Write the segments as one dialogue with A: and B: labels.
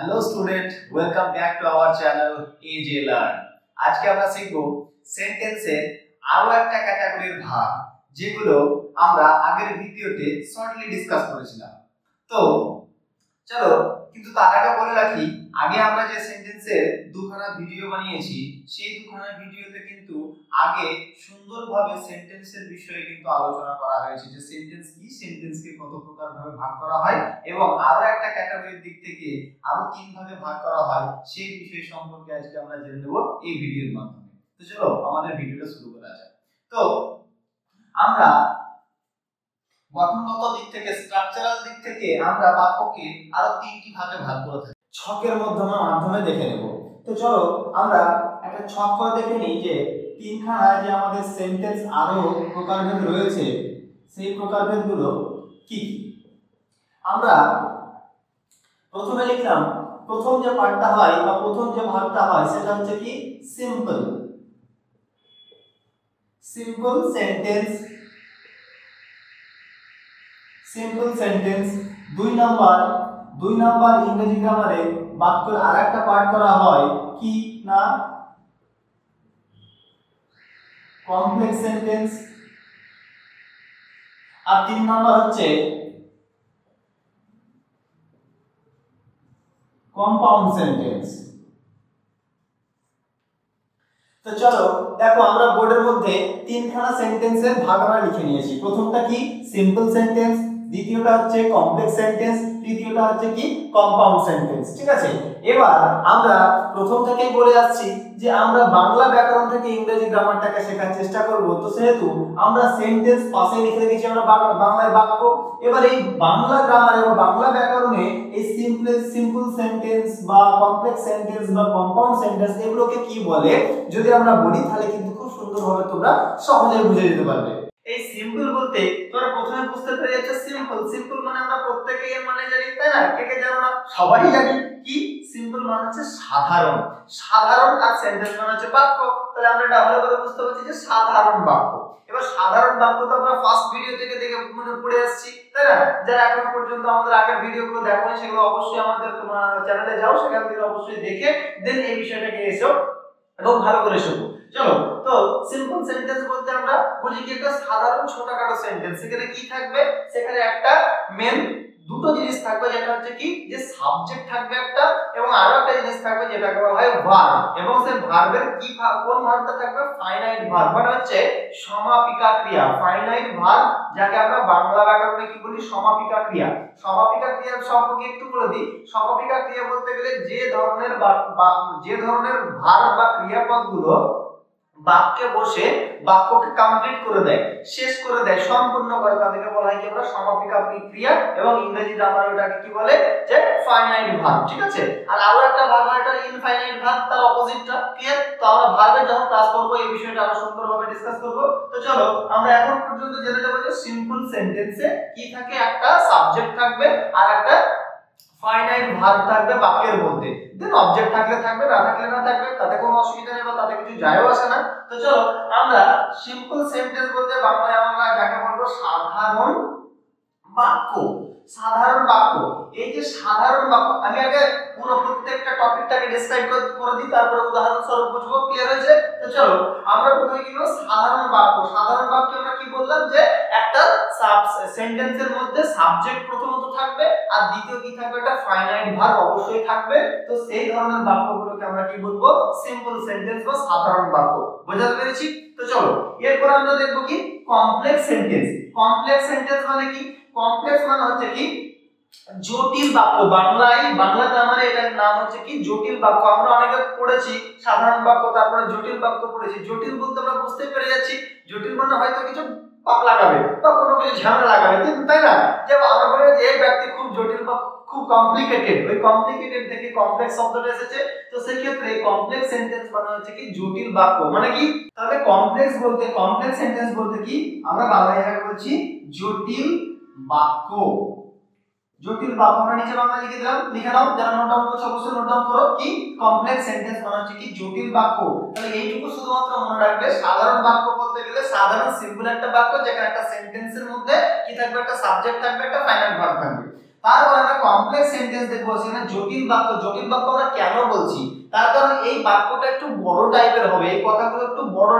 A: Hello student, welcome back to our channel AJ learn. আজকে আমরা শিখব সেন্টেন্সের আরো একটা ক্যাটাগরির ভাগ, যেগুলো আমরা আগের ভিডিওতে শর্টলি ডিসকাস করেছিলাম। তো চলো, কিন্তু তার আগে বলে রাখি, আগে আমরা যে সেন্টেন্সের দুখানা ভিডিও বানিয়েছি, সেই দুখানা ভিডিওতে কিন্তু আগে সুন্দরভাবে সেন্টেন্সের বিষয়ে কিন্তু আলোচনা করা হয়েছে, যে সেন্টেন্স কি, সেন্টেন্সকে কত প্রকার ভাবে ভাগ করা হয় এবং আরো একটা ক্যাটাগরির দিক থেকে আরো তিন ভাগে ভাগ করা হয়, সেই বিষয় সম্পর্কে আজকে আমরা জেনে নেব এই ভিডিওর মাধ্যমে। তো চলো আমাদের ভিডিওটা শুরু করা যাক। তো আমরা গঠনগত দিক থেকে, স্ট্রাকচারাল দিক থেকে আমরা বাক্যকে আরো তিনটি ভাগে ভাগ করে থাকি, ছকের মাধ্যমে দেখে নেব। তো চলো আমরা একটা ছক করে দেখে নিই যে তিনখানা যে আমাদের সেন্টেন্স আরো প্রকারভেদ রয়েছে, সেই প্রকারভেদগুলো কি কি। আমরা প্রথমে লিখলাম, প্রথম যে পার্টটা হয় বা প্রথম যে ভাগটা হয় সেটা হচ্ছে কি সিম্পল সেন্টেন্স। Simple sentence. দুই নাম্বার ইংরেজি গ্রামারে বাক্যের আরেকটা পার্ট করা হয় কি না কমপ্লেক্স সেন্টেন্স। আর তিন নাম্বার হচ্ছে কম্পাউন্ড সেন্টেন্স। তো চলো দেখো, আমরা বোর্ডের মধ্যে তিনখানা সেন্টেন্সের ভাগ আমরা লিখে নিয়েছি। প্রথমটা কি সিম্পল সেন্টেন্স, দ্বিতীয়টা হচ্ছে কমপ্লেক্স সেন্টেন্স, তৃতীয়টা হচ্ছে কি কম্পাউন্ড সেন্টেন্স। ঠিক আছে, এবার আমরা প্রথম থেকেই বলে যাচ্ছি যে আমরা বাংলা ব্যাকরণ থেকে ইংরেজি গ্রামারটাকে শেখার চেষ্টা করব। তো সেহেতু আমরা সেন্টেন্স পাশে লিখে রেখেছি আমরা বাংলায় বাক্য। এবার এই বাংলা গ্রামারে বা বাংলা ব্যাকরণে এই সিম্পল সেন্টেন্স বা কমপ্লেক্স সেন্টেন্স বা কম্পাউন্ড সেন্টেন্স এগুলোকে কি বলে যদি আমরা বলি, তাহলে কিন্তু খুব সুন্দরভাবে তোমরা সহজেই বুঝে যেতে পারবে। এই সিম্পল বলতে তোমরা প্রথমে বুঝতে পেরে যাচ্ছে সিম্পল মানে আমরা প্রত্যেকেই এর মানে জানি, তাই না? কে জানো না? সবাই জানি। কি সিম্পল মানে হচ্ছে সাধারণ, আর সেন্টেন্স মানে হচ্ছে বাক্য। তাহলে আমরা এটা ভালো করে বুঝতে পারছি যে সাধারণ বাক্য। এবার সাধারণ বাক্য তো আমরা ফার্স্ট ভিডিও থেকে দেখে পড়ে আসছি, তাই না? যারা এখন পর্যন্ত আমাদের আগের ভিডিওগুলো দেখোনি, সেগুলো অবশ্যই আমাদের তোমার চ্যানেলে যাও, সেখান থেকে অবশ্যই দেখে দেন এই বিষয়টাকে এসো এবং ভালো করে শোনো। চলো, তো সিম্পল সেন্টেন্স বলতে আমরা বুঝি কি একটা সাধারণ ছোটখাটো সেন্টেন্স। সেখানে কি থাকবে? সেখানে একটা মেন দুটো জিনিস থাকবে, যেটা হচ্ছে কি যে সাবজেক্ট থাকবে একটা, এবং আরো একটা জিনিস থাকবে যেটাকে বলা হয় ভার্ব। এবং সেই ভার্বের কি কোন ভার্বটা থাকবে? ফাইনাইট ভার্ব, মানে হচ্ছে সমাপিকা ক্রিয়া। ফাইনাইট ভার্ব, যাকে আমরা বাংলা ব্যাকরণে কি বলি? সমাপিকা ক্রিয়া। সমাপিকা ক্রিয়া সম্পর্কে একটু বলে দিই। সমাপিকা ক্রিয়া বলতে গেলে যে ধরনের ভার্ব বা ক্রিয়াপদগুলো বাক্যে বসে বাক্যকে কমপ্লিট করে দেয়, শেষ করে দেয়, সম্পূর্ণ করে, তাদেরকে বলা হয় কি আমরা সমাপিকা ক্রিয়া। এবং ইংরেজি গ্রামারে ওটাকে কি বলে? যে ফাইনাইট ভার্ব। ঠিক আছে, আর আরো একটা ভার্ব হয় এটা ইনফাইনাইট ভার্ব, তার অপোজিটটা। ক্লিয়ার? তো আমরা ভার্বের যখন ক্লাস করব এই বিষয়টা আরো সুন্দরভাবে ডিসকাস করব। তো চলো আমরা এখন পর্যন্ত জেনে নেব যে সিম্পল সেন্টেন্সে কি থাকে? একটা সাবজেক্ট থাকবে আর একটা ফাইনাইট ভার্ব থাকবে বাক্যের মধ্যে। দেন অবজেক্ট থাকলে থাকবে, না থাকলে না থাকবে, তাতে কোনো অসুবিধা নেই বা তাতে কিছু যায়ও আসে না। তো চলো আমরা সিম্পল সেন্টেন্স বলতে বাংলায় আমরা যাকে বলবো সাধারণ বাক্য। সাধারণ বাক্য, এই যে সাধারণ বাক্য, আমি আগে পুরো প্রত্যেকটা টপিকটাকে ডেসক্রাইব করে দিই, তারপরে উদাহরণ স্বরূপ বুঝবো। ক্লিয়ার হয়েছে? তো চলো আমরা প্রথমে কি করব? সাধারণ বাক্য। সাধারণ বাক্যে আমরা কি বললাম? যে একটা সেন্টেন্সের মধ্যে সাবজেক্ট প্রথমত থাকবে, আর দ্বিতীয় কি থাকবে? একটা ফাইনাইট ভার্ব অবশ্যই থাকবে। তো সেই ধরনের বাক্যগুলোকে আমরা কি বলবো? সিম্পল সেন্টেন্স বা সাধারণ বাক্য। বুঝতে পেরেছি? তো চলো এরপর আমরা দেখব কি কমপ্লেক্স সেন্টেন্স। কমপ্লেক্স সেন্টেন্স মানে কি? কমপ্লেক্স মানে হচ্ছে কি জটিল বাক্য। বাংলাতে আমার এটার নাম হচ্ছে কি জটিল বাক্য। আমরা অনেকে পড়েছি সাধারণ বাক্য, তারপরে জটিল বাক্য পড়েছি। জটিল বলতে আমরা বুঝতে পেরে যাচ্ছি, জটিল মানে হয়তো কিছু পাপ লাগাবে বা কোনো কিছু ঝামেলা লাগাবে, তাই না? যে আমরা বলি যে এই ব্যক্তি খুব জটিল বা খুব কমপ্লিকেটেড, ওই কমপ্লিকেটেড থেকে কমপ্লেক্স শব্দটা এসেছে। তো সেই ক্ষেত্রে কমপ্লেক্স সেন্টেন্স মানে হচ্ছে কি জটিল বাক্য। মানে কি? তাহলে কমপ্লেক্স সেন্টেন্স বলতে কি আমরা বাংলায় এটাকে বলছি জটিল বাক্য। জটিল বাক্য আমরা নিচে বাংলা লিখে দিলাম, লিখে নাও। যারা নোট ডাউন করছো অবশ্যই নোট ডাউন করো। কি কমপ্লেক্স সেন্টেন্স মানে হচ্ছে কি জটিল বাক্য। তাহলে এইটুকু শুধুমাত্র মনে রাখবে। সাধারণ বাক্য বলতে গেলে সাধারণ সিম্পল একটা বাক্য, যেখানে একটা সেন্টেন্সের মধ্যে কি থাকবে? একটা সাবজেক্ট থাকবে, একটা ফাইনাল ভার্ব থাকবে। তারপর আমরা কমপ্লেক্স সেন্টেন্স দেখবো, সেখানে জটিল বাক্য। জটিল বাক্য আমরা কেন বলছি, তার কারণ এই বাক্যটা একটু বড় টাইপের হবে, এই কথাগুলো একটু বড়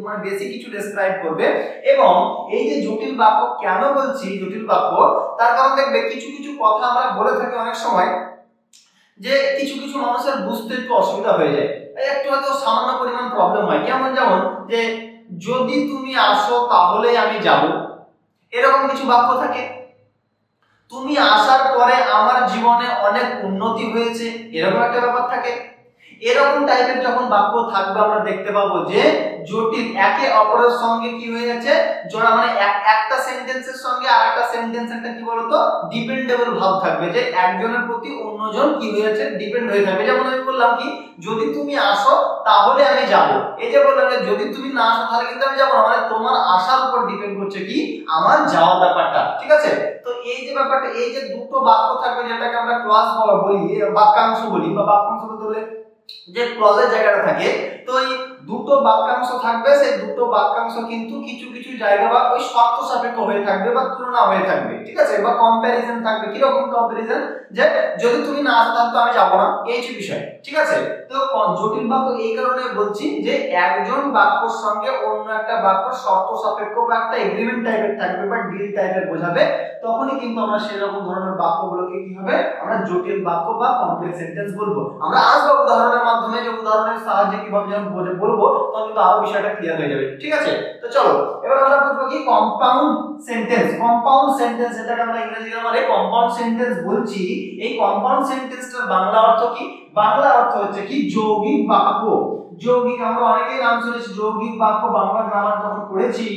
A: মানে বেশি কিছু ডেসক্রাইব করবে। এবং এই যে জটিল বাক্য কেন বলছি জটিল বাক্য, তার কারণ দেখবে কিছু কিছু কথা আমরা বলে থাকি অনেক সময় যে কিছু কিছু মানুষের বুঝতে একটু অসুবিধা হয়ে যায়, একটু হয়তো সামান্য পরিমাণ প্রবলেম হয়। যেমন যে যদি তুমি আসো তাহলে আমি যাব, এরকম কিছু বাক্য থাকে। তুমি আসার পরে আমার জীবনে অনেক উন্নতি হয়েছে, এরকম একটা ব্যাপার থাকে। এরকম টাইপের যখন বাক্য থাকবে আমরা দেখতে পাবো যে জটিল, একে অপরের সঙ্গে কি হয়ে যাচ্ছে জোড়া, মানে একটা সেন্টেন্সের সঙ্গে আরেকটা সেন্টেন্স একটা কি বলতো ডিপেন্ডেবল ভাব থাকবে, যে একজনের প্রতি অন্যজন কি হয়ে যাচ্ছে ডিপেন্ড হয়ে থাকবে। যেমন আমি বললাম কি যদি তুমি আসো তাহলে আমি যাব, এই যে বললাম যে যদি তুমি না আসো তাহলে কিন্তু আমি যাব না, মানে তোমার আসার উপর ডিপেন্ড করছে কি আমার যাওয়া ব্যাপারটা, ঠিক আছে। তো এই যে ব্যাপারটা, এই যে দুটো বাক্য থাকবে যেটাকে আমরা ক্লজ বলি, বাক্যাংশ বলি, বা বাক্যাংশ বলতে যে ক্লজের জায়গাটা থাকে, তো এই দুটো বাক্যাংশ থাকবে, সেই দুটো বাক্যাংশ কিন্তু কিছু কিছু জায়গা বা ওই শর্ত সাপেক্ষ হয়ে থাকবে বা তুলনা হয়ে থাকবে, ঠিক আছে, বা কম্প্যারিজন থাকবে। কি রকম কম্প্যারিজন, যে যদি তুমি না আসো তাহলে তো আমি যাব না, এই যে বিষয়, ঠিক আছে। তো জটিল বাক্য এই কারণে বলছি যে একজন বাক্যর সঙ্গে অন্য একটা বাক্য শর্ত সাপেক্ষ বা একটা এগ্রিমেন্ট টাইপের থাকবে বা ডিল টাইপের বোঝাবে, তখনই কিন্তু আমরা সেরকম ধরনের বাক্যগুলোকে কি হবে আমরা জটিল বাক্য বা কমপ্লেক্স সেন্টেন্স বলবো। আমরা আসবো উদাহরণের মাধ্যমে, যে উদাহরণের সাহায্যে কিভাবে যখন বলবো তখন কিন্তু আরো বিষয়টা ক্লিয়ার হয়ে যাবে, ঠিক আছে। তো চলো এবার আমরা বুঝবো কি কম্পাউন্ড সেন্টেন্স। কম্পাউন্ড সেন্টেন্স, যেটাকে আমরা ইংরেজি গ্রামারে কম্পাউন্ড সেন্টেন্স বলছি, এই কম্পাউন্ড সেন্টেন্সটার বাংলা অর্থ কি? বাংলা অর্থ হচ্ছে কি যৌগিক বাক্য। যৌগিক, আমরা অনেকেই নাম শুনেছি যৌগিক বাক্য, বাংলা গ্রামার যখন পড়েছি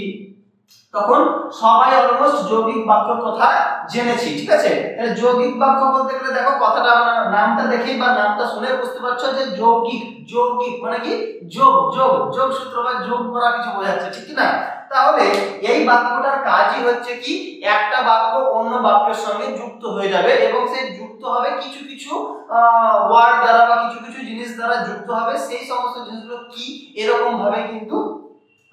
A: তখন সবাই অলমোস্ট যৌগিক বাক্যের কথা জেনেছি, ঠিক আছে। তাহলে যৌগিক বাক্য বলতে গেলে দেখো কথাটা নামটা দেখেই বা নামটা শুনে বুঝতে পারছো যে যৌগিক। যৌগিক মানে কি যোগ, যোগ যোগ সূত্র বা যোগ করা কিছু বোঝাচ্ছে, ঠিক কি না? তাহলে এই বাক্যটার কাজই হচ্ছে কি একটা বাক্য অন্য বাক্যের সঙ্গে যুক্ত হয়ে যাবে, এবং সেই যুক্ত হবে কিছু কিছু ওয়ার্ড দ্বারা বা কিছু কিছু জিনিস দ্বারা যুক্ত হবে। সেই সমস্ত জিনিসগুলো কি এরকম ভাবে কিন্তু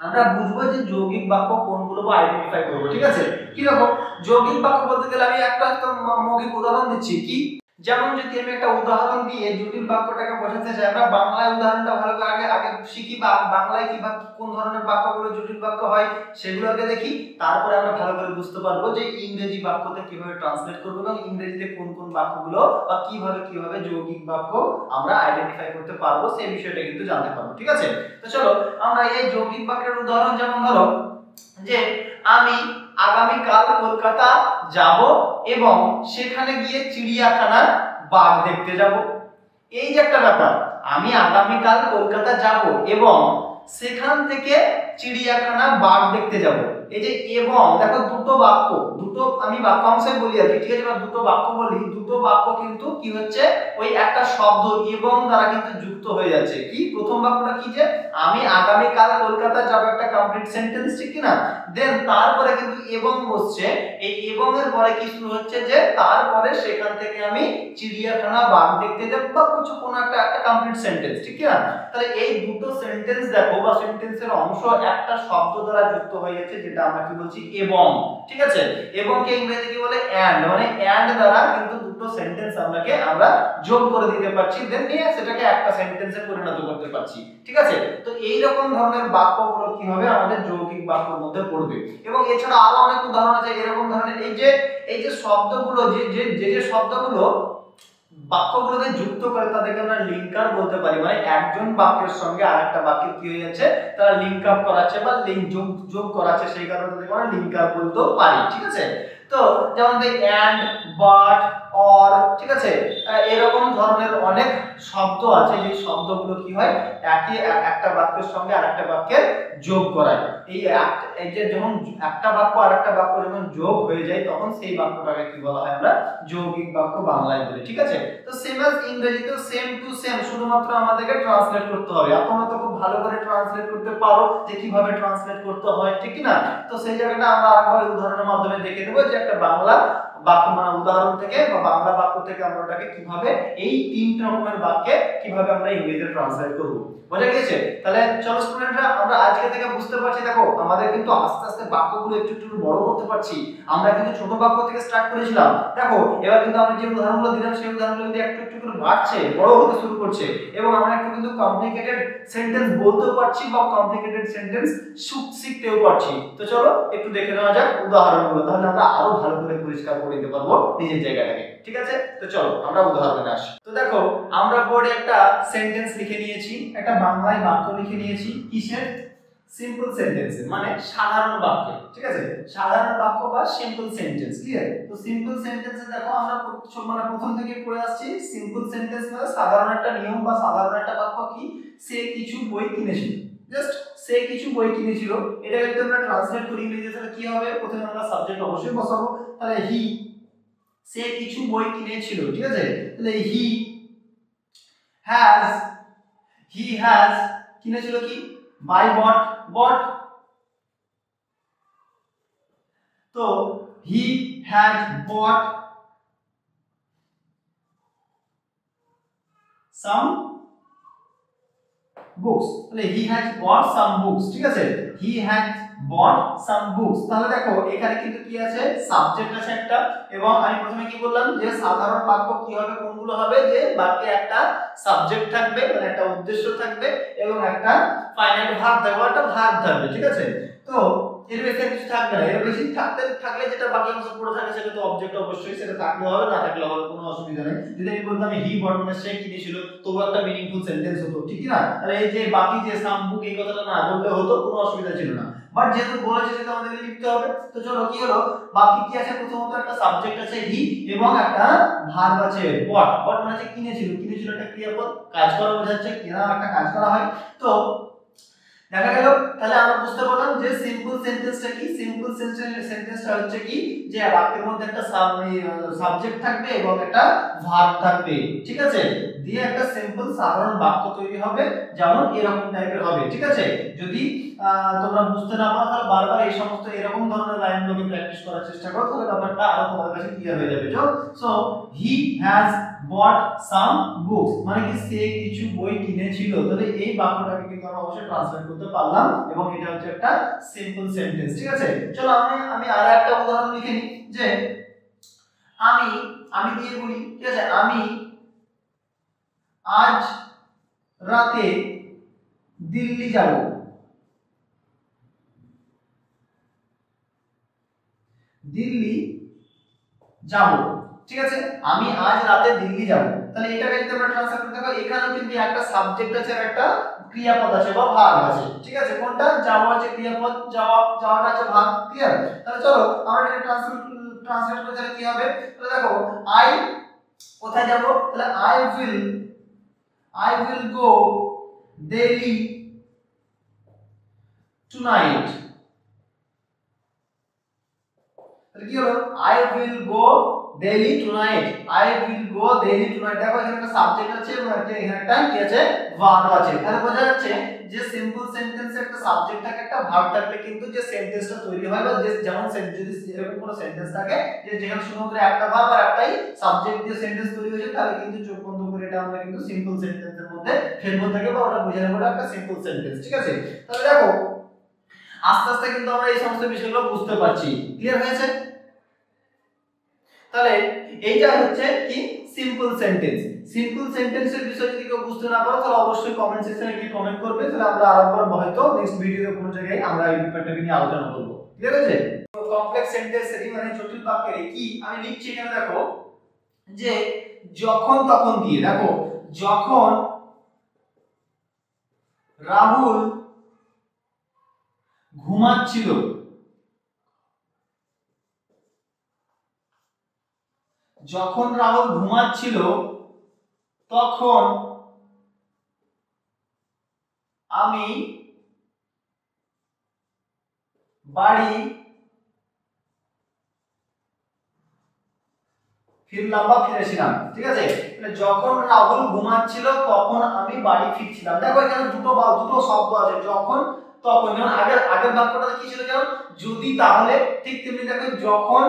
A: আমরা বুঝবো যে যৌগিক বাক্য কোনগুলো বা আইডেন্টিফাই করব, ঠিক আছে। কি রকম যৌগিক বাক্য বলতে গেলে আমি একটা মৌখিক উদাহরণ দিচ্ছি, কি যেমন যদি আমি একটা উদাহরণ দিয়ে জটিল বাক্যটাকে বোঝাতে চাই, আমরা বাংলায় উদাহরণটা ভালো করে আগে আগে শিখি, বা বাংলায় কিভাবে কোন ধরনের বাক্যগুলো জটিল বাক্য হয় সেগুলো আগে দেখি, তারপরে আমরা ভালো করে বুঝতে পারবো যে ইংরেজি বাক্যতে কিভাবে ট্রান্সলেট করব এবং ইংরেজিতে কোন কোন বাক্যগুলো বা কিভাবে যৌগিক বাক্য আমরা আইডেন্টিফাই করতে পারবো সেই বিষয়টা কিন্তু জানতে পারবো, ঠিক আছে। তো চলো আমরা এই যৌগিক বাক্যের উদাহরণ, যেমন ধরো যে আমি আগামীকাল কলকাতা যাব এবং সেখানে গিয়ে চিড়িয়াখানার বাঘ দেখতে যাব। এই যে একটা ব্যাপার, আমি আগামীকাল কলকাতা যাব এবং সেখান থেকে চিড়িয়াখানা বাঘ দেখতে যাব, এই যে এবং দেখো দুটো বাক্য, দুটো আমি বাক্যাংশে বলি আর কি, ঠিক আছে, বা দুটো বাক্য বলি, দুটো বাক্য কিন্তু কি হচ্ছে ওই একটা শব্দ এবং দ্বারা কিন্তু যুক্ত হয়ে যাচ্ছে। কি প্রথম বাক্যটা কি যে আমি আগামীকাল কলকাতা যাব, একটা কমপ্লিট সেন্টেন্স, ঠিক কি না? দেন তারপরে কিন্তু এবং বসছে, এই এবং এর পরে কি শুরু হচ্ছে যে তারপরে সেখান থেকে আমি চিড়িয়াখানা বাঘ দেখতে যাব, বা কিছু কোনো একটা কমপ্লিট সেন্টেন্স, ঠিক কি না? তাহলে এই দুটো সেন্টেন্স দেখো বা সেন্টেন্সের অংশ একটা শব্দ দ্বারা যুক্ত হয়ে যাচ্ছে, যেটা আমরা কি বলছি এবং, ঠিক আছে। এবং কে ইংরেজি কি বলে এন্ড, মানে এন্ড দ্বারা কিন্তু দুটো সেন্টেন্স আমরা যোগ করে দিতে পারছি, দেন নিয়ে সেটাকে একটা সেন্টেন্সে পরিণত করতে পারছি, ঠিক আছে। তো এই রকম ধরনের বাক্যগুলো কি হবে আমাদের যৌগিক বাক্যের মধ্যে পড়বে। এবং এছাড়া আরো অনেক উদাহরণ আছে এরকম ধরনের, এই যে শব্দগুলো যে শব্দগুলো বাক্যগুলোকে যুক্ত করে তাদেরকে আমরা লিঙ্কার বলতে পারি, মানে একজন বাক্যের সঙ্গে আরেকটা বাক্যের কি হয়ে যাচ্ছে তারা লিঙ্ক আপ করাচ্ছে বা লিঙ্ক যোগ করাচ্ছে, সেই কারণে তাদেরকে আমরা লিঙ্কার বলতেও পারি, ঠিক আছে। তো যেমন এন্ড, বাট, অর, ঠিক আছে, এরকম ধরনের অনেক শব্দ আছে যে শব্দগুলো কি হয় একটা বাক্যের সঙ্গে আরেকটা বাক্যের যোগ করায়। এই যে যখন একটা বাক্য আরেকটা বাক্য যখন যোগ হয়ে যায় তখন সেই বাক্যটাকে কি বলা হয় আমরা যৌগিক বাক্য বাংলায় বলি, ঠিক আছে। তো সেম অ্যাজ ইংরেজিতেও সেম টু সেম, শুধুমাত্র আমাদেরকে ট্রান্সলেট করতে হবে। তোমরা তো খুব ভালো করে ট্রান্সলেট করতে পারো যে কিভাবে ট্রান্সলেট করতে হয়, ঠিক কি না? তো সেই জায়গাটা আমরা আরেকবার উদাহরণের মাধ্যমে দেখে দেবো যে একটা বাংলা বাক্য মানে উদাহরণ থেকে বা বাংলা বাক্য থেকে আমরা ওটাকে কিভাবে এই তিনটা রকমের বাক্যে কিভাবে আমরা ইংরেজিতে ট্রান্সলেট করব। বোঝা গেছে? তাহলে চলো স্টুডেন্টরা আমরা আজকে থেকে বুঝতে পারছি, দেখো আমাদের কিন্তু আস্তে আস্তে বাক্যগুলো একটু একটু বড় করতে পারছি। আমরা কিন্তু ছোট বাক্য থেকে স্টার্ট করেছিলাম, দেখো এবার কিন্তু আমরা যে উদাহরণগুলো দিলাম সেই উদাহরণগুলো কিন্তু একটু একটু করে বাড়ছে, বড় হতে শুরু করছে এবং আমরা একটু কিন্তু কমপ্লিকেটেড সেন্টেন্স বলতেও পারছি বা কমপ্লিকেটেড সেন্টেন্স শিখতেও পারছি। তো চলো একটু দেখে নেওয়া যাক উদাহরণগুলো, তাহলে আমরা আরো ভালো করে পরিষ্কার করে দিতে পারবো নিজের জায়গাটাকে। ঠিক আছে, তো চলো আমরা উদাহরণে আসি। তো দেখো আমরা বোর্ডে একটা সেন্টেন্স লিখে নিয়েছি, একটা বাংলায় বাক্য লিখে নিয়েছি, কিসের? সিম্পল সেন্টেন্স, মানে সাধারণ বাক্য। ঠিক আছে, সাধারণ বাক্য বা সিম্পল সেন্টেন্স। ক্লিয়ার? তো সিম্পল সেন্টেন্সে দেখো আমরা মানে প্রথম থেকে পড়ে আসছি, সিম্পল সেন্টেন্স মানে সাধারণ একটা নিয়ম বা সাধারণ একটা বাক্য কি, সে কিছু বই কিনেছিল। জাস্ট সে কিছু বই কিনেছিল, এটাকে যদি আমরা ট্রান্সলেট করি ইংরেজিতে তাহলে কি হবে? প্রথমে আমরা সাবজেক্ট অবশ্যই বসাবো, তাহলে হি, সে কিছু বই কিনেছিল। ঠিক আছে, তাহলে হি হ্যাজ কিনেছিল কি? বাই বট। তো he had bot some books, তাহলে he has bot some books. ঠিক আছে, he has bot some books. তাহলে দেখো এখানে কিন্তু কি আছে? সাবজেক্ট আছে একটা, এবং আমি প্রথমে কি বললাম যে সাধারণ বাক্য কি হবে, কোনগুলো হবে? যে বাক্যে একটা সাবজেক্ট থাকবে মানে একটা উদ্দেশ্য থাকবে এবং একটা ফাইনাইট ভার্ব থাকবে, একটা ভার্ব থাকবে। ঠিক আছে, তো এর বেশি কিছু থাকবে না। এর বেশি থাকলে যেটা বাকি অংশ পড়ে থাকে সেটা তো অবজেক্ট, অবশ্যই সেটা থাকলে হবে, না থাকলে হবে, কোনো অসুবিধা নেই। যদি আমি বলতাম হি বট মানে সে কিনেছিল, তবু একটা মিনিংফুল সেন্টেন্স হতো, ঠিক না? তাহলে এই যে বাকি যে সাম বুক এই কথাটা না বললে হতো, কোনো অসুবিধা ছিল না। বাট যেহেতু বলেছে সেটা আমাদেরকে লিখতে হবে। তো চলো কি হলো, বাকি কি আছে? প্রথমত একটা সাবজেক্ট আছে হি এবং একটা ভার্ব আছে বট। বট মানে হচ্ছে কিনেছিল, কিনেছিল একটা ক্রিয়াপদ, কাজ করা বোঝাচ্ছে, কেনা একটা কাজ করা হয়। তো দেখা গেল তাহলে আমরা বুঝতে পারলাম যে সিম্পল সেন্টেন্সটা কি। সিম্পল সেন্টেন্সটা হচ্ছে কি, যে বাক্যের মধ্যে একটা সাবজেক্ট থাকবে এবং একটা ভার্ব থাকবে। ঠিক আছে, দিয়ে একটা সিম্পল সাধারণ বাক্য তৈরি হবে, যেমন এরকম টাইপের হবে। ঠিক আছে, যদি তোমরা বুঝতে না পারো তাহলে বারবার এই সমস্ত এরকম ধরনের লাইনগুলোকে প্র্যাকটিস করার চেষ্টা করো, তাহলে ব্যাপারটা আরো তোমাদের কাছে ক্লিয়ার হয়ে যাবে। So he has bought some books মানে কি সে কিছু বই কিনেছিল। তাহলে এই বাক্যটাকে কিন্তু আমরা অবশ্যই ট্রান্সলেট করতে পারলাম এবং এটা হচ্ছে একটা সিম্পল সেন্টেন্স। ঠিক আছে, চলো আমি আর একটা উদাহরণ লিখে নিই, যে আমি দিয়ে বলি। ঠিক আছে, আমি আজ রাতে দিল্লি যাব। দিল্লি যাব। ঠিক আছে, আমি আজ রাতে দিল্লি যাব। তাহলে এটাকে যদি আমরা ট্রান্সলেট করতে পারি, এখানেও কিন্তু একটা সাবজেক্ট আছে আর একটা ক্রিয়াপদ আছে বা ভার্ব আছে। ঠিক আছে, কোনটা? যাওয়া আছে ক্রিয়াপদ, যাওয়াটা আছে ভার্ব। ক্লিয়ার? তাহলে চলো আমরা এটা ট্রান্সলেট করতে কি হবে? তাহলে দেখো আই কোথায় যাব? তাহলে I will go Delhi tonight. তাহলে কি হলো? I will go Delhi tonight. I will go Delhi tonight. দেখো এখানে একটা সাবজেক্ট আছে এবং এখানে একটা কি আছে? ভার্ব আছে। তাহলে বোঝা যাচ্ছে যে সিম্পল সেন্টেন্সে একটা সাবজেক্ট থাকে, একটা ভার্ব থাকলে কিন্তু যে সেন্টেন্সটা তৈরি হয় বা যেমন যদি এরকম কোনো সেন্টেন্স থাকে যে যেখানে শুধুমাত্র একটা ভার্ব আর একটাই সাবজেক্ট দিয়ে সেন্টেন্স তৈরি হয়েছে, তাহলে কিন্তু চোখ বন্ধ করে এটা আমরা কিন্তু সিম্পল সেন্টেন্সের মধ্যে ফেলবো থাকে বা ওটা বোঝানো বলে একটা সিম্পল সেন্টেন্স। ঠিক আছে, তাহলে দেখো আস্তে আস্তে কিন্তু আমরা এই সমস্ত বিষয়গুলো বুঝতে পারছি। ক্লিয়ার হয়েছে? তাহলে এইটা হচ্ছে কি সিম্পল সেন্টেন্স। সিম্পল সেন্টেন্সের বিষয় যদি কেউ বুঝতে না পারো তাহলে অবশ্যই কমেন্ট সেকশনে গিয়ে কমেন্ট করবে, তাহলে আমরা আরেকবার হয়তো নেক্সট ভিডিওতে কোনো জায়গায় আমরা এই ব্যাপারটাকে নিয়ে আলোচনা করব। ঠিক আছে, তো কমপ্লেক্স সেন্টেন্সের মানে জটিল বাক্যের কি আমি লিখছি এখানে, দেখো যে যখন তখন দিয়ে, দেখো যখন রাহুল ঘুমাচ্ছিল, যখন রাহুল ঘুমাচ্ছিল তখন আমি বাড়ি ফিরলাম বা ফিরেছিলাম। ঠিক আছে, যখন রাহুল ঘুমাচ্ছিল তখন আমি বাড়ি ফিরছিলাম। দেখো এখানে দুটো শব্দ আছে, যখন তখন। যেমন আগের বাক্যটা কি ছিল? যেমন যদি তাহলে, ঠিক তেমনি দেখো যখন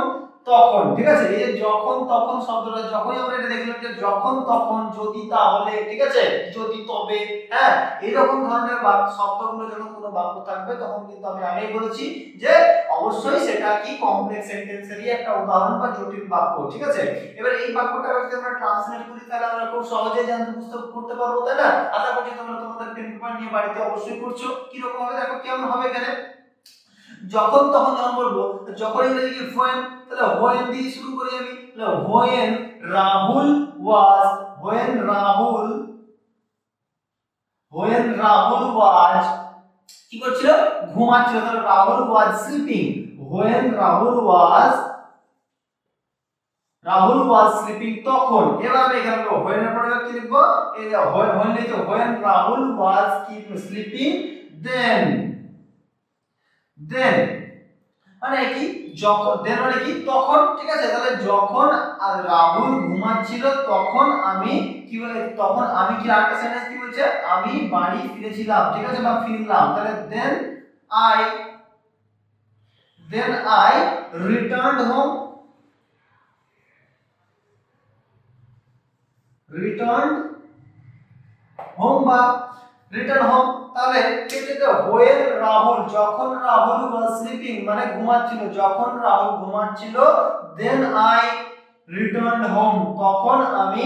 A: তখন, ঠিক আছে। এই যে যখন তখন শব্দটা, যখনই আমরা এটা দেখলাম যে যখন তখন, যদি তাহলে, ঠিক আছে, যদি তবে, হ্যাঁ, এরকম ধরনের শব্দগুলো যখন কোনো বাক্য থাকবে তখন কিন্তু আমি আগেই বলেছি যে অবশ্যই সেটা কি কমপ্লেক্স সেন্টেন্সেরই একটা উদাহরণ বা জটিল বাক্য, ঠিক আছে। এবার এই বাক্যটা যদি আমরা ট্রান্সলেট করি তাহলে আমরা খুব সহজেই জানতে বুঝতে করতে পারবো, তাই না? আশা করছি তোমরা তোমাদের পেন পেপার নিয়ে বাড়িতে অবশ্যই করছো। কি রকম হবে দেখো, কেমন হবে এখানে, যখন তখন যখন বলবো, যখন ইংরেজি when, তাহলে when দিয়ে শুরু করি আমি, তাহলে when Rahul was, when Rahul was কি করছিল, ঘুমাচ্ছিল, তাহলে Rahul was sleeping, when Rahul was sleeping তখন। এবার আমি এখানে লিখব when এর পরে কি লিখব, এই যে when লিখে when Rahul was sleeping then মানে কি, যখন, দেন মানে কি, তখন, ঠিক আছে। তাহলে যখন রাহুল ঘুমাচ্ছিল তখন আমি কি বলে, তখন আমি কি, আরেকটা সেন্টেন্স কি বলছে, আমি বাড়ি ফিরেছিলাম, ঠিক আছে, বা ফিরলাম, তাহলে দেন আই রিটার্নড হোম, বা রিটার্ন হোম। তাহলে এটা when রাহুল, যখন রাহুল was sleeping মানে ঘুমাচ্ছিল, যখন রাহুল ঘুমাচ্ছিল, then I returned home তখন আমি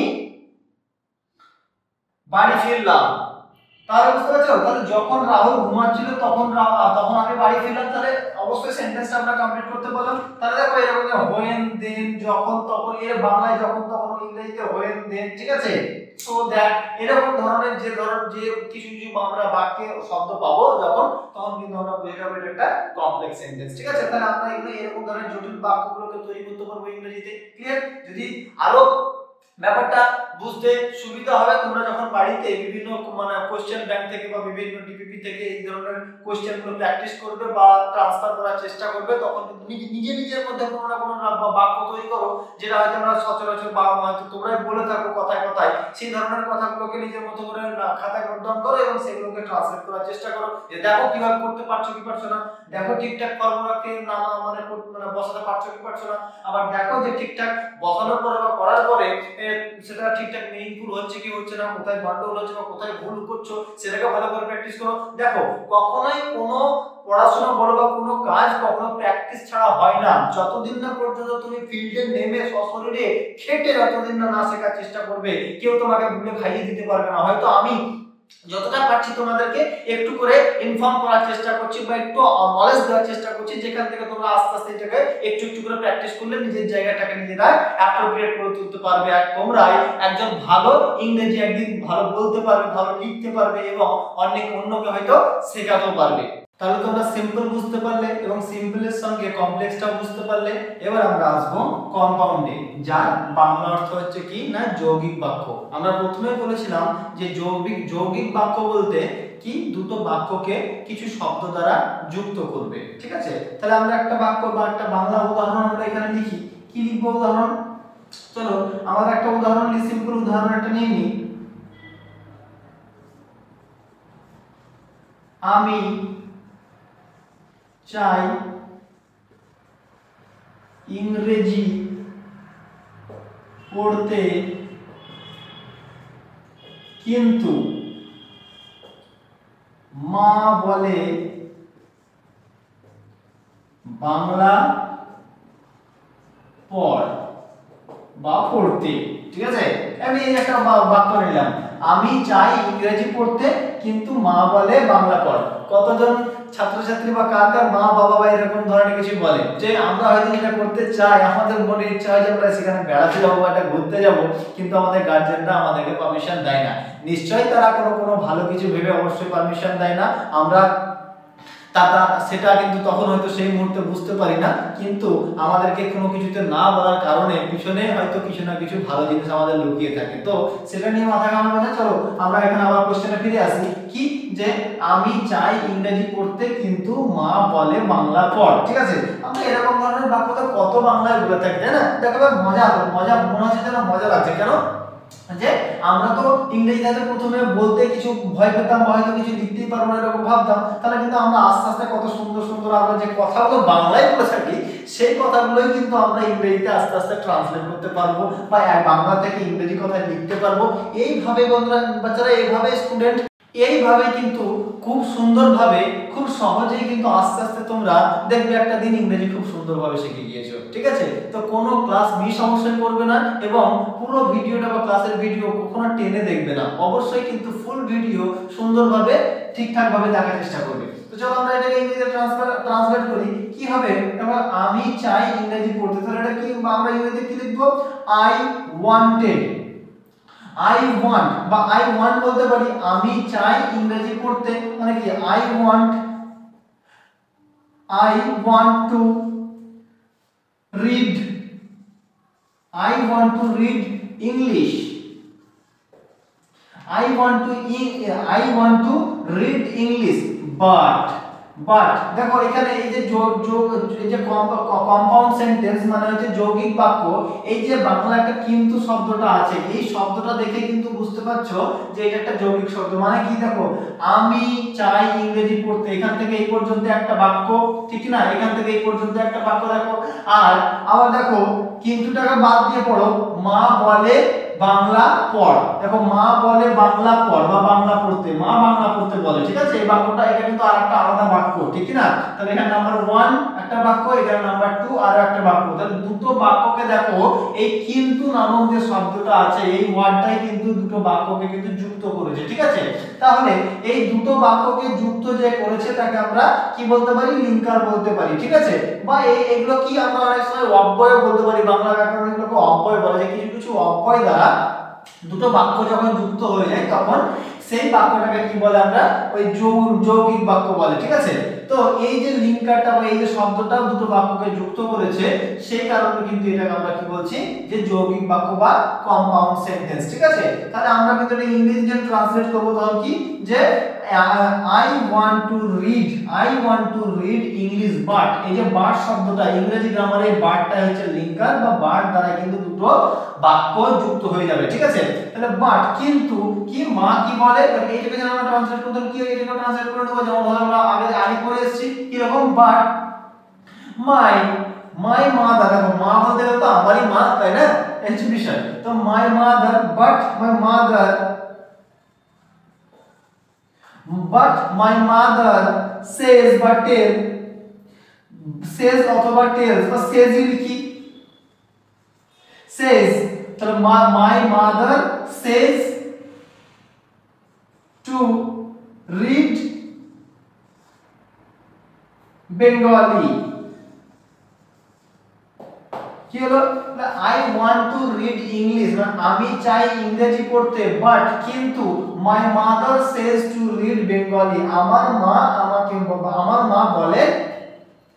A: বাড়ি ফিরলাম। তাহলে বুঝতে পারছো, তাহলে যখন রাহুল ঘুমাচ্ছিল তখন আমি বাড়ি ফিরলাম, তাহলে অবশ্যই সেন্টেন্সটা আমরা কমপ্লিট করতে বললাম। তাহলে দেখো এরকম যে when then, যখন তখন, এর বাংলায় যখন তখন, ইংরেজিতে when then, ঠিক আছে। সো দ্যাট এরকম ধরনের যে কিছু আমরা বাক্যে শব্দ পাবো যখন, তখন কিন্তু আমরা বুঝে যাবো এটা একটা কমপ্লেক্স সেন্টেন্স, ঠিক আছে। তাহলে আমরা এগুলো এরকম ধরনের জটিল বাক্যগুলোকে তৈরি করতে পারবো ইংরেজিতে। ক্লিয়ার? যদি আরো ব্যাপারটা বুঝতে সুবিধা হবে, তোমরা যখন বাড়িতে বিভিন্ন মানে কোশ্চেন ব্যাংক থেকে বা বিভিন্ন ডিপিপি থেকে এই ধরনের কোশ্চেনগুলো প্র্যাকটিস করবে বা ট্রান্সফার করার চেষ্টা করবে, তখন কিন্তু নিজের মধ্যে কোনো না কোনো বাক্য তৈরি করো, যেটা হয়তো আমরা সচরাচর বা হয়তো তোমরাই বলে থাকো কথায় কথায়, সেই ধরনের কথাগুলোকে নিজের মতো করে খাতায় নোট ডাউন করো এবং সেগুলোকে ট্রান্সলেট করার চেষ্টা করো, যে দেখো কিভাবে করতে পারছো কি পারছো না, দেখো ঠিকঠাক ফর্মুলাকে মানে বসাতে পারছো কি পারছো না, আবার দেখো যে ঠিকঠাক বসানোর পরে বা করার পরে সেটা ঠিকঠাক মিনিংফুল হচ্ছে কি হচ্ছে না, কোথায় গন্ডগোল হচ্ছে বা কোথায় ভুল করছো, সেটাকে ভালো করে প্র্যাকটিস করো। দেখো কখনোই কোনো পড়াশোনা বলো বা কোনো কাজ কখনো প্র্যাকটিস ছাড়া হয় না, যতদিন না পর্যন্ত তুমি ফিল্ডে নেমে সশরীরে খেটে যতদিন না শেখার চেষ্টা করবে, কেউ তোমাকে ভুলে খাইয়ে দিতে পারবে না। হয়তো আমি যতটা পারছি তোমাদেরকে একটু করে ইনফর্ম করার চেষ্টা করছি বা একটু নলেজ দেওয়ার চেষ্টা করছি, যেখান থেকে তোমরা আস্তে আস্তে এটাকে একটু করে প্র্যাকটিস করলে নিজের জায়গাটাকে নিজেরা অ্যাপ্রোপ্রিয়েট করে তুলতে পারবে, আর তোমরাই একজন ভালো ইংরেজি একদিন ভালো বলতে পারবে, ভালো লিখতে পারবে এবং অন্যকে হয়তো শেখাতেও পারবে। তাহলে তোমরা সিম্পল বুঝতে পারলে এবং সিম্পলের সঙ্গে কমপ্লেক্সটাও বুঝতে পারলে। এবার আমরা আসবো কম্পাউন্ডে, যার বাংলা অর্থ হচ্ছে কি না যৌগিক বাক্য। আমরা প্রথমে বলেছিলাম যে যৌগিক বাক্য বলতে কি, দুটো বাক্যকে কিছু শব্দ দ্বারা যুক্ত করবে, ঠিক আছে। তাহলে আমরা একটা বাক্য বা একটা বাংলা উদাহরণ আমরা এখানে লিখি। কি লিখবো উদাহরণ? চলো আমরা একটা উদাহরণ নিই, সিম্পল উদাহরণ একটা নিয়ে নিই। আমি চাই ইংরেজি পড়তে কিন্তু মা বলে বাংলা পড় বা পড়তে, ঠিক আছে। আমি এই একটা বাক্য নিলাম, আমি চাই ইংরেজি পড়তে কিন্তু মা বলে বাংলা পড়। কতজন ছাত্রছাত্রী বা কার মা বাবা বা এরকম ধরনের কিছু বলে যে আমরা হয়তো যেটা করতে চাই, আমাদের মনে ইচ্ছা হয় যে আমরা সেখানে বেড়াতে যাবো বা একটা ঘুরতে যাবো, কিন্তু আমাদের গার্জেনরা আমাদেরকে পারমিশন দেয় না। নিশ্চয়ই তারা কোনো ভালো কিছু ভেবে অবশ্যই পারমিশন দেয় না, আমরা সেটা কিন্তু তখন হয়তো সেই মুহূর্তে বুঝতে পারি না, কিন্তু আমাদেরকে কোনো কিছুতে না বলার কারণে পিছনে হয়তো কিছু না কিছু ভালো জিনিস আমাদের লুকিয়ে থাকে। তো সেটা নিয়ে মাথা ঘামাবো না। চলো আমরা এখানে আবার কোশ্চেনে ফিরে আসি, কি যে আমি চাই ইংরেজি পড়তে কিন্তু মা বলে বাংলা পড়, ঠিক আছে। আমরা এরকম ধরনের বাক্য তো কত বাংলায় বলে থাকি, তাই না। দেখো মজা মনে হচ্ছে যেন মজা লাগছে। কেন? যে আমরা তো ইংরেজিতে প্রথমে বলতে কিছু ভয় পেতাম বা হয়তো কিছু লিখতেই পারবো না এরকম ভাবতাম, তাহলে কিন্তু আমরা আস্তে আস্তে কত সুন্দর সুন্দর আমরা যে কথাগুলো বাংলায় বলে থাকি সেই কথাগুলোই কিন্তু আমরা ইংরেজিতে আস্তে আস্তে ট্রান্সলেট করতে পারবো বা বাংলা থেকে ইংরেজি কথায় লিখতে পারবো। এইভাবে বন্ধুরা বাচ্চারা, এইভাবে স্টুডেন্ট, এইভাবে কিন্তু খুব সুন্দরভাবে খুব সহজেই কিন্তু আস্তে আস্তে তোমরা দেখবে একটা দিন ইংরেজি খুব সুন্দরভাবে শিখে গিয়েছো। ঠিক আছে, তো কোনো ক্লাস মিস অবশ্যই করবে না এবং পুরো ভিডিওটা বা ক্লাসের ভিডিও কখনো টেনে দেখবে না, অবশ্যই কিন্তু ফুল ভিডিও সুন্দরভাবে ঠিকঠাকভাবে দেখার চেষ্টা করবে। তো চলো আমরা এটাকে ইংরেজিতে ট্রান্সলেট করি। কি হবে, এবার আমি চাই ইংরেজি পড়তে, তাহলে এটা কি আমরা ইংরেজিতে কি লিখবো, আই ওয়ান্টেড, I want বা I want বলতে পারি আমি চাই ইংরেজি পড়তে, মানে কি I want to read, I want to read English, I want to read English, but দেখো এখানে এই যে কম্পাউন্ড সেন্টেন্স মানে হচ্ছে যৌগিক বাক্য, এই যে বাংলা একটা কিন্তু শব্দটা আছে, এই শব্দটা দেখে কিন্তু বুঝতে পারছো যে এটা একটা যৌগিক শব্দ। মানে কি, দেখো আমি চাই ইংরেজি পড়তে, এখান থেকে এই পর্যন্ত একটা বাক্য, ঠিক না, এখান থেকে এই পর্যন্ত একটা বাক্য দেখো, আর আবার দেখো কিন্তুটাকে বাদ দিয়ে পড়ো, মা বলে বাংলা পড়, দেখো মা বলে বাংলা পড় বা বাংলা পড়তে, মা বাংলা পড়তে বলে। ঠিক আছে, এই বাক্যটা এটা কিন্তু আরেকটা আলাদা বাক্য, ঠিক না, তাহলে এখানে নাম্বার 1 একটা বাক্য, এখানে নাম্বার 2 আর একটা বাক্য, তাহলে দুটো বাক্যকে দেখো এই কিন্তু নামক যে শব্দটা আছে এই ওয়ার্ডটাই কিন্তু দুটো বাক্যকে কিন্তু যুক্ত করেছে। ঠিক আছে, তাহলে এই দুটো বাক্যকে যুক্ত যে করেছে তাকে আমরা কি বলতে পারি, লিঙ্কার বলতে পারি। ঠিক আছে, বা এগুলো কি আমরা অনেক সময় অব্যয় বলতে পারি, বাংলা ব্যাকরণে এগুলোকে অব্যয় বলে, যে কিছু কিছু অব্যয় দ্বারা দুটো বাক্য যখন যুক্ত হয়ে যায় তখন সেই বাক্যটাকে কি বলে, আমরা ওই যৌগিক বাক্য বলে। ঠিক আছে, তো এই যে লিঙ্কারটা বা এই যে শব্দটা দুটো বাক্যকে যুক্ত করেছে সেই কারণে কিন্তু এটাকে আমরা কি বলছি, যে যৌগিক বাক্য বা কম্পাউন্ড সেন্টেন্স। ঠিক আছে, তাহলে আমরা কিন্তু এটা ইংরেজিতে ট্রান্সলেট করব, তখন কি, যে I want to read English, but এই যে but শব্দটা ইংরেজি গ্রামারে এই বাটটা হচ্ছে লিঙ্কার বা বাট দ্বারা কিন্তু দুটো বাক্য যুক্ত হয়ে যাবে। ঠিক আছে, তাহলে বাট কিন্তু কি, মা কি বলে, এইটাকে যেন আমরা ট্রান্সলেট করতে কি এটাকে ট্রান্সলেট করে দেব, যেমন আমরা আগে করে এসেছি কি রকম, বাট মাই মাদার, দেখো মা বলতে গেলে তো আমারই মা, তাই না, এই হচ্ছে বিষয়। তো my mother, but my mother says বা tell, says অথবা tells বা says ই লিখি, says, তাহলে my mother says to read Bengali, কি হলো, I want to read English, মানে আমি চাই ইংরেজি পড়তে, বাট কিন্তু my mother says to read Bengali, আমার মা বলে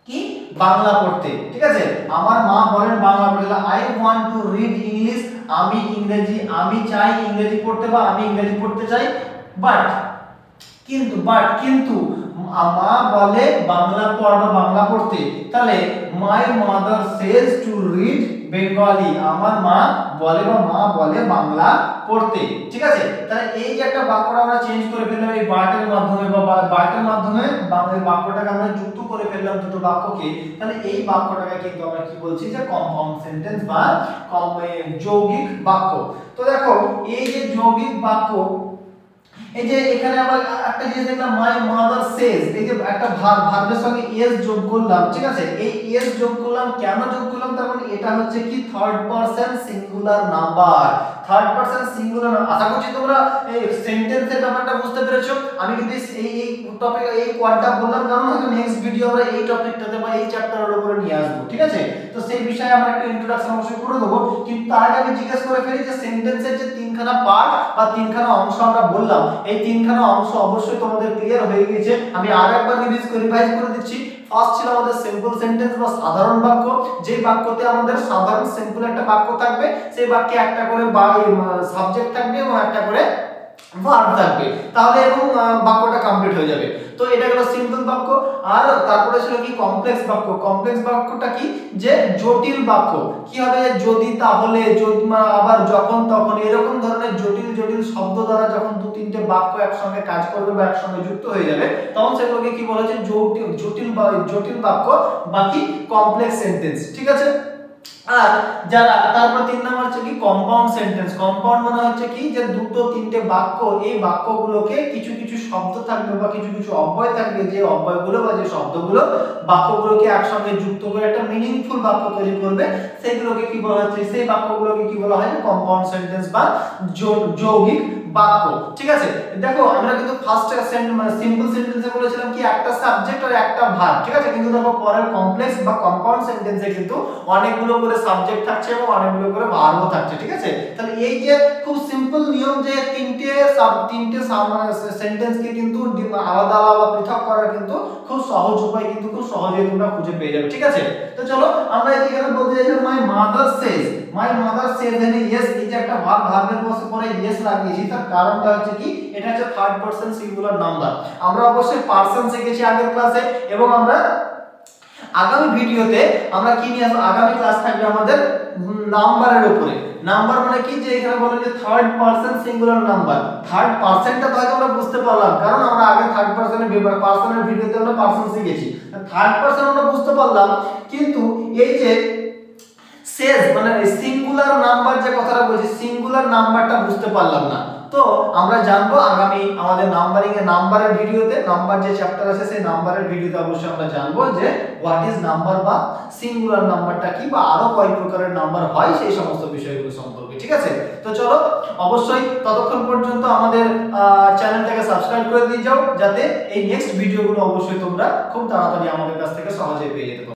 A: কি, বাংলা পড়তে। ঠিক আছে, আমার মা বলেন বাংলা পড়তে, I want to read English, আমি চাই ইংরেজি পড়তে বা আমি ইংরেজি পড়তে চাই, বাট কিন্তু মা বলে বাংলা পড় বা বাংলা পড়তে, তাহলে my mother says to read Bengali, আমার মা বলে বা মা বলে বাংলা পড়তে। ঠিক আছে, তাহলে এই যে একটা বাক্যটা আমরা চেঞ্জ করে ফেললাম এই বাটের মাধ্যমে বা বাটের মাধ্যমে বাংলা বাক্যটাকে আমরা যুক্ত করে ফেললাম দুটো বাক্যকে, তাহলে এই বাক্যটাকে কিন্তু আমরা কি বলছি, যে কম্পাউন্ড সেন্টেন্স বা যৌগিক বাক্য। তো দেখো এই যে যৌগিক বাক্য, এই যে এখানে আমরা একটা জিনিস দেখলাম, মাই মাদার সেজ, এই যে একটা ভার্বের সঙ্গে এস যোগ করলাম। ঠিক আছে, এই এস যোগ করলাম, কেন যোগ করলাম, তার মানে এটা হচ্ছে কি third person singular number, third person singular. আশা করছি তোমরা এই সেন্টেন্সের ব্যাপারটা বুঝতে পেরেছো। আমি কিন্তু এই টপিক এই কোয়াডটা বললাম কারণ হয়তো নেক্সট ভিডিও আমরা এই টপিকটাতে বা এই চ্যাপ্টারের উপরে নিয়ে আসবো। ঠিক আছে, তো সেই বিষয়ে আমরা একটা ইন্ট্রোডাকশন অবশ্যই করে দেবো, কিন্তু তার আগে আমি জিজ্ঞেস করে ফেলি যে সেন্টেন্সের যে তিনখানা পার্ট বা তিনখানা অংশ আমরা বললাম, এই তিনখানা অংশ অবশ্যই তোমাদের ক্লিয়ার হয়ে গেছে। আমি আরেকবার রিভাইজ করে দিচ্ছি। ফার্স্ট ছিল আমাদের সিম্পল সেন্টেন্স বা সাধারণ বাক্য, যে বাক্যতে আমাদের সাধারণ সিম্পল একটা বাক্য থাকবে, সেই বাক্যে একটা করে সাবজেক্ট থাকবে এবং একটা করে ভার্ব থাকবে, তাহলে এবং বাক্যটা কমপ্লিট হয়ে যাবে। তো এটা হলো সিম্পল বাক্য। আর তারপরে ছিল কি কমপ্লেক্স বাক্য। কমপ্লেক্স বাক্যটা কি, যে জটিল বাক্য। কি হবে, যদি, তাহলে, যদি, আবার, যখন, তখন, এরকম ধরনের জটিল জটিল শব্দ দ্বারা যখন দু তিনটে বাক্য একসঙ্গে কাজ করবে বা একসঙ্গে যুক্ত হয়ে যাবে, তখন সেগুলোকে কি বলা হচ্ছে, জটিল বাক্য বা কি কমপ্লেক্স সেন্টেন্স। ঠিক আছে। আর যারা তারপর 3 নাম্বার হচ্ছে কি কম্পাউন্ড সেন্টেন্স। কম্পাউন্ড মানে হচ্ছে কি, যে দুটো তিনটে বাক্য, এই বাক্যগুলোকে কিছু কিছু শব্দ থাকবে বা কিছু কিছু অব্যয় থাকবে, যে অব্যয়গুলো বা যে শব্দগুলো বাক্যগুলোকে একসঙ্গে যুক্ত করে একটা মিনিংফুল বাক্য তৈরি করবে, সেগুলোকে কি বলা হচ্ছে, সেই বাক্যগুলোকে কি বলা হয়, কম্পাউন্ড সেন্টেন্স বা যৌগিক বাক্য। ঠিক আছে। দেখো আমরা কিন্তু ফার্স্ট সিম্পল সেন্টেন্সে বলেছিলাম কি একটা সাবজেক্ট আর একটা ভার্ব। ঠিক আছে। কিন্তু দেখো পরের কমপ্লেক্স বা কম্পাউন্ড সেন্টেন্সে কিন্তু অনেকগুলো করে সাবজেক্ট থাকছে এবং অনেকগুলো করে ভার্বও থাকছে। ঠিক আছে। তাহলে এই যে খুব সিম্পল নিয়ম, যে তিনটে সেন্টেন্সকে কিন্তু আলাদা আলাদা পৃথক করার কিন্তু খুব সহজ উপায়, কিন্তু খুব সহজেই তোমরা খুঁজে পেয়ে যাবে। ঠিক আছে। তো চলো আমরা এখানে বলতে চাইছিলাম my mother says. My mother says এখানে ইয়েস, এই যে একটা ভার্ব, ভার্বের পরে ইয়েস লাগিয়েছি, তার কারণটা হচ্ছে কি, এটা হচ্ছে থার্ড পারসন সিঙ্গুলার নাম্বার। আমরা অবশ্যই পারসন শিখেছি আগের ক্লাসে, এবং আমরা আগামী ভিডিওতে আমরা কি নিয়ে আসবো, আগামী ক্লাস থাকবে আমাদের নাম্বারের উপরে। নাম্বার মানে কি, যে এখানে বলে যে third person singular number. Third পারসনটা তো আমরা বুঝতে পারলাম, কারণ আমরা আগে থার্ড পারসনের পারসনের ভিডিওতে আমরা পারসন শিখেছি। থার্ড পারসন আমরা বুঝতে পারলাম, কিন্তু এই যে সেজ মানে সিঙ্গুলার নাম্বার যে কথাটা বলছি, সিঙ্গুলার নাম্বারটা বুঝতে পারলাম না। তো আমরা জানবো আগামী আমাদের নাম্বারের ভিডিওতে, নাম্বার যে চ্যাপ্টার আছে সেই নাম্বারের ভিডিওতে অবশ্যই আমরা জানবো যে হোয়াট ইজ নাম্বার বা সিঙ্গুলার নাম্বারটা কি, বা আরো কয় প্রকারের নাম্বার হয়, সেই সমস্ত বিষয়গুলো সম্পর্কে। ঠিক আছে। তো চলো অবশ্যই ততক্ষণ পর্যন্ত আমাদের চ্যানেলটাকে সাবস্ক্রাইব করে দিয়ে যাও, যাতে এই নেক্সট ভিডিওগুলো অবশ্যই তোমরা খুব তাড়াতাড়ি আমাদের কাছ থেকে সহজে পেয়ে যেতে পারো।